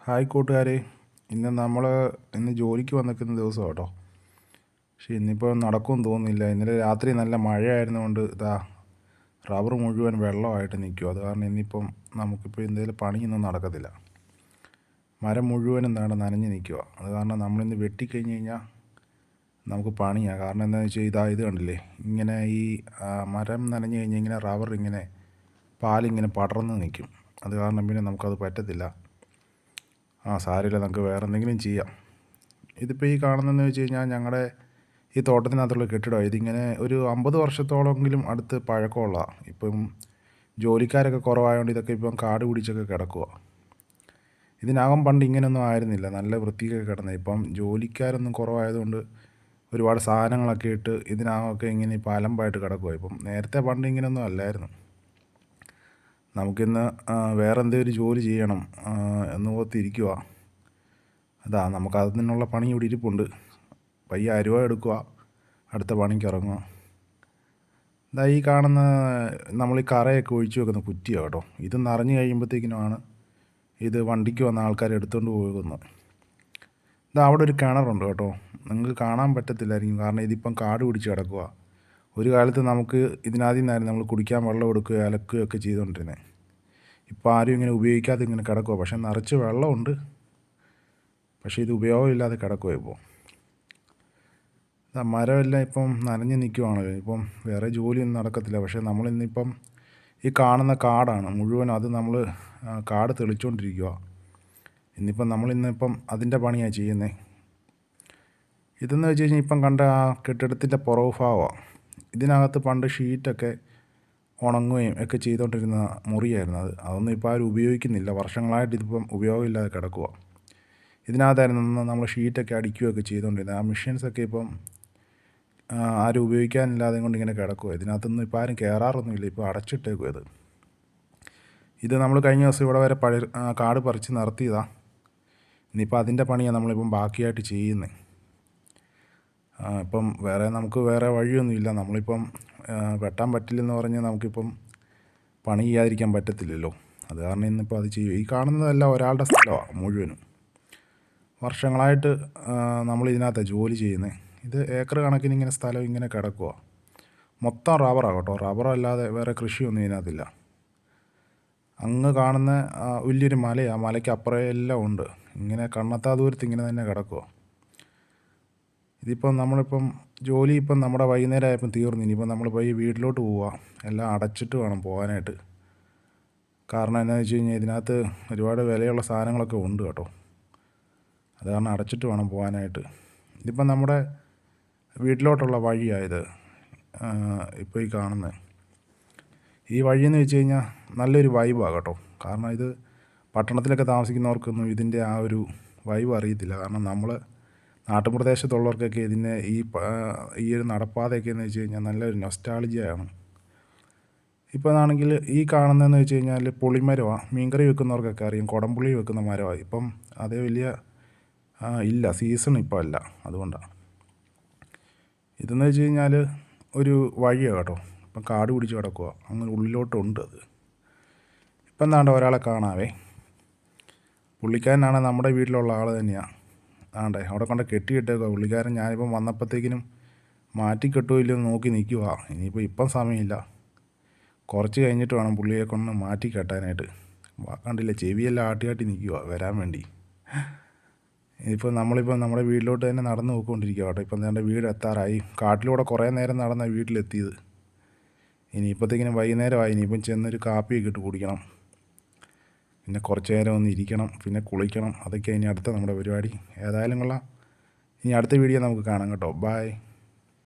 Hi കൂട്ടുകാരെ, ഇന്ന് ജോലിക്ക് വന്നിരിക്കുന്ന ദിവസം കേട്ടോ. പക്ഷേ ഇന്നിപ്പോൾ നടക്കുമെന്ന് തോന്നുന്നില്ല. ഇന്നലെ രാത്രി നല്ല മഴയായിരുന്നുകൊണ്ട് റബ്ബർ മുഴുവൻ വെള്ളമായിട്ട് നിൽക്കും. അത് കാരണം ഇന്നിപ്പം നമുക്കിപ്പോൾ എന്തെങ്കിലും പണിയൊന്നും നടക്കത്തില്ല. മരം മുഴുവനും നനഞ്ഞ് നിൽക്കുക. അത് കാരണം നമ്മളിന്ന് വെട്ടിക്കഴിഞ്ഞ് കഴിഞ്ഞാൽ നമുക്ക് പണിയാണ്. കാരണം എന്താണെന്ന് വെച്ചാൽ ഇത് കണ്ടില്ലേ, ഇങ്ങനെ ഈ മരം നനഞ്ഞ് കഴിഞ്ഞാൽ ഇങ്ങനെ റബ്ബർ ഇങ്ങനെ പാലിങ്ങനെ പടർന്ന് നിൽക്കും. അത് കാരണം പിന്നെ നമുക്കത് പറ്റത്തില്ല. സാരമില്ല, നമുക്ക് വേറെ എന്തെങ്കിലും ചെയ്യാം. ഇതിപ്പോൾ ഈ കാണുന്നതെന്ന് വെച്ച് കഴിഞ്ഞാൽ ഞങ്ങളുടെ ഈ തോട്ടത്തിനകത്തുള്ള കെട്ടിടമാണ്. ഇതിങ്ങനെ ഒരു 50 വർഷത്തോളമെങ്കിലും അടുത്ത് പഴക്കമുള്ളതാണ്. ഇപ്പം ജോലിക്കാരൊക്കെ കുറവായതുകൊണ്ട് ഇതൊക്കെ ഇപ്പം കാട് പിടിച്ചൊക്കെ കിടക്കുക. ഇതിനകം പണ്ട് ഇങ്ങനെയൊന്നും ആയിരുന്നില്ല, നല്ല വൃത്തിയൊക്കെ കിടന്നത്. ഇപ്പം ജോലിക്കാരൊന്നും കുറവായതുകൊണ്ട് ഒരുപാട് സാധനങ്ങളൊക്കെ ഇട്ട് ഇതിനകമൊക്കെ ഇങ്ങനെ ഇപ്പം അലമ്പായിട്ട് കിടക്കുക. ഇപ്പം നേരത്തെ പണ്ട് ഇങ്ങനെയൊന്നും അല്ലായിരുന്നു. നമുക്കിന്ന് വേറെ എന്തെങ്കിലും ജോലി ചെയ്യണം എന്ന് ഓർത്തിരിക്കുക. നമുക്ക് അതിനുള്ള പണി ഇവിടെ ഇരിപ്പുണ്ട്. പയ്യെ അരുവ എടുക്കുക, അടുത്ത പണിക്ക് ഇറങ്ങുക. ഈ കാണുന്ന നമ്മൾ ഈ കറയൊക്കെ ഒഴിച്ചു വെക്കുന്ന കുറ്റിയാണ് കേട്ടോ. ഇത് നിറഞ്ഞു കഴിയുമ്പോഴത്തേക്കിനുമാണ് ഇത് വണ്ടിക്ക് വന്ന ആൾക്കാർ എടുത്തുകൊണ്ട് പോകുന്നത്. അവിടെ ഒരു കിണറുണ്ട് കേട്ടോ. നിങ്ങൾക്ക് കാണാൻ പറ്റത്തില്ലായിരിക്കും, കാരണം ഇതിപ്പം കാട് പിടിച്ച് കിടക്കുക. ഒരു കാലത്ത് നമുക്ക് ഇതിനകത്ത് നിന്നായിരുന്നു നമ്മൾ കുടിക്കാൻ വെള്ളം എടുക്കുകയോ അലക്കുകയൊക്കെ ചെയ്തുകൊണ്ടിരുന്നത്. ഇപ്പോൾ ആരും ഇങ്ങനെ ഉപയോഗിക്കാതെ ഇങ്ങനെ കിടക്കുക. പക്ഷേ നിറച്ച് വെള്ളമുണ്ട്, പക്ഷേ ഇത് ഉപയോഗമില്ലാതെ കിടക്കുക. ഇപ്പോൾ മരമെല്ലാം ഇപ്പം നനഞ്ഞ് നിൽക്കുവാണല്ലോ. ഇപ്പം വേറെ ജോലിയൊന്നും നടക്കത്തില്ല. പക്ഷേ നമ്മളിന്നിപ്പം ഈ കാണുന്ന കാടാണ് മുഴുവൻ, അത് നമ്മൾ കാട് തെളിച്ചുകൊണ്ടിരിക്കുക. നമ്മളിന്നിപ്പം അതിൻ്റെ പണിയാണ് ചെയ്യുന്നത്. ഇതെന്ന് വെച്ച് കഴിഞ്ഞാൽ ഇപ്പം കണ്ട ആ കെട്ടിടത്തിൻ്റെ പുറകു ഭാഗമാണ്. ഇതിനകത്ത് പണ്ട് ഷീറ്റൊക്കെ ഉണങ്ങുകയും ഒക്കെ ചെയ്തുകൊണ്ടിരുന്ന മുറിയായിരുന്നു അത്. അതൊന്നും ഇപ്പോൾ ആരും ഉപയോഗിക്കുന്നില്ല. വർഷങ്ങളായിട്ട് ഇതിപ്പം ഉപയോഗമില്ലാതെ കിടക്കുക. ഇതിനകത്തായിരുന്നു നമ്മൾ ഷീറ്റൊക്കെ അടിക്കുകയൊക്കെ ചെയ്തുകൊണ്ടിരുന്നത്. ആ മെഷീൻസൊക്കെ ഇപ്പം ആരും ഉപയോഗിക്കാനില്ലാതെ കൊണ്ട് ഇങ്ങനെ കിടക്കുക. ഇതിനകത്തൊന്നും ഇപ്പോൾ ആരും കയറാറൊന്നുമില്ല. ഇപ്പോൾ അടച്ചിട്ടേക്കും ഇത് നമ്മൾ കഴിഞ്ഞ ദിവസം ഇവിടെ വരെ കാട് പറിച്ച് നിർത്തിയതാണ്. ഇനിയിപ്പോൾ അതിൻ്റെ പണിയാണ് നമ്മളിപ്പം ബാക്കിയായിട്ട് ചെയ്യുന്നത്. ഇപ്പം നമുക്ക് വേറെ വഴിയൊന്നുമില്ല. നമ്മളിപ്പം വെട്ടാൻ പറ്റില്ലെന്ന് പറഞ്ഞാൽ നമുക്കിപ്പം പണി ചെയ്യാതിരിക്കാൻ പറ്റത്തില്ലല്ലോ. അത് കാരണം ഇന്നിപ്പോൾ അത് ചെയ്യും. ഈ കാണുന്നതെല്ലാം ഒരാളുടെ സ്ഥലമാണ് മുഴുവനും. വർഷങ്ങളായിട്ട് നമ്മളിതിനകത്താണ് ജോലി ചെയ്യുന്നത്. ഇത് ഏക്കർ കണക്കിന് ഇങ്ങനെ സ്ഥലം ഇങ്ങനെ കിടക്കുക. മൊത്തം റബ്ബറാണ് കേട്ടോ. റബ്ബറല്ലാതെ വേറെ കൃഷിയൊന്നും ഇതിനകത്തില്ല. അങ്ങ് കാണുന്ന വലിയൊരു മലയാണ്. മലയ്ക്ക് അപ്പുറം എല്ലാം ഉണ്ട്. ഇങ്ങനെ കണ്ണെത്താ ദൂരത്ത് ഇങ്ങനെ തന്നെ കിടക്കുക. നമ്മളിപ്പം ജോലി നമ്മുടെ വൈകുന്നേരം ആയപ്പം തീർന്നു. ഇനിയിപ്പം നമ്മൾ പോയി വീട്ടിലോട്ട് പോവുക. എല്ലാം അടച്ചിട്ട് വേണം പോകാനായിട്ട്. കാരണം എന്താണെന്ന് വെച്ച് കഴിഞ്ഞാൽ ഇതിനകത്ത് ഒരുപാട് വിലയുള്ള സാധനങ്ങളൊക്കെ ഉണ്ട് കേട്ടോ. അത് കാരണം അടച്ചിട്ട് വേണം പോകാനായിട്ട്. നമ്മുടെ വീട്ടിലോട്ടുള്ള വഴിയായത് ഇപ്പോൾ ഈ കാണുന്നത്. ഈ വഴിയെന്ന് വെച്ച് കഴിഞ്ഞാൽ നല്ലൊരു വൈബാണ് കേട്ടോ. കാരണം ഇത് പട്ടണത്തിലൊക്കെ താമസിക്കുന്നവർക്കൊന്നും ഇതിൻ്റെ ആ ഒരു വൈബ് അറിയത്തില്ല. കാരണം നമ്മൾ നാട്ടുപ്രദേശത്തുള്ളവർക്കൊക്കെ ഈ ഒരു നടപ്പാതയൊക്കെ എന്ന് വെച്ച് കഴിഞ്ഞാൽ നല്ലൊരു നൊസ്റ്റാൾജിയാണ്. ആണെങ്കിൽ ഈ കാണുന്നതെന്ന് വെച്ച് കഴിഞ്ഞാൽ പുളിമരമാണ്. മീൻകറി വെക്കുന്നവർക്കൊക്കെ അറിയാം, കുടംപുളി വെക്കുന്ന മരമാണ്. ഇപ്പം അതേ വലിയ ഇല്ല, സീസൺ ഇപ്പോൾ അല്ല, അതുകൊണ്ടാണ്. ഇതെന്ന് വെച്ച് കഴിഞ്ഞാൽ ഒരു വഴിയാണ് കേട്ടോ. ഇപ്പം കാട് പിടിച്ച് കിടക്കുക, അങ്ങനെ ഉള്ളിലോട്ടുണ്ട് അത്. എന്താണ്ട് ഒരാളെ കാണാവേ. പുള്ളിക്കാരനാണ് നമ്മുടെ വീട്ടിലുള്ള ആൾ തന്നെയാണ്. അവിടെ കൊണ്ട് കെട്ടിയിട്ടേക്കുക പുള്ളിക്കാരൻ. ഞാനിപ്പം വന്നപ്പോഴത്തേക്കിനും മാറ്റി കെട്ടുമോ ഇല്ലെന്ന് നോക്കി നിൽക്കുക. ഇപ്പം സമയമില്ല, കുറച്ച് കഴിഞ്ഞിട്ട് വേണം പുള്ളിയെ കൊണ്ട് മാറ്റി കെട്ടാനായിട്ട്. കണ്ടില്ല, ചെവിയെല്ലാം ആട്ടി നിൽക്കുക വരാൻ വേണ്ടി. നമ്മളിപ്പം നമ്മുടെ വീട്ടിലോട്ട് തന്നെ നടന്ന് പോയിക്കൊണ്ടിരിക്കുക കേട്ടോ. എൻ്റെ വീട് എത്താറായി. കാട്ടിലൂടെ കുറേ നേരം നടന്ന വീട്ടിലെത്തിയത്. ഇനിയിപ്പോഴത്തേക്കിനും വൈകുന്നേരമായി. ഇനിയിപ്പം ചെന്നൊരു കാപ്പിയൊക്കെ ഇട്ട് കുടിക്കണം. പിന്നെ കുറച്ച് നേരം ഒന്ന് ഇരിക്കണം, പിന്നെ കുളിക്കണം. അതൊക്കെ ഇനി അടുത്ത നമ്മുടെ പരിപാടി. ഏതായാലും കൊള്ളാം. ഇനി അടുത്ത വീഡിയോ നമുക്ക് കാണാം കേട്ടോ. ബൈ.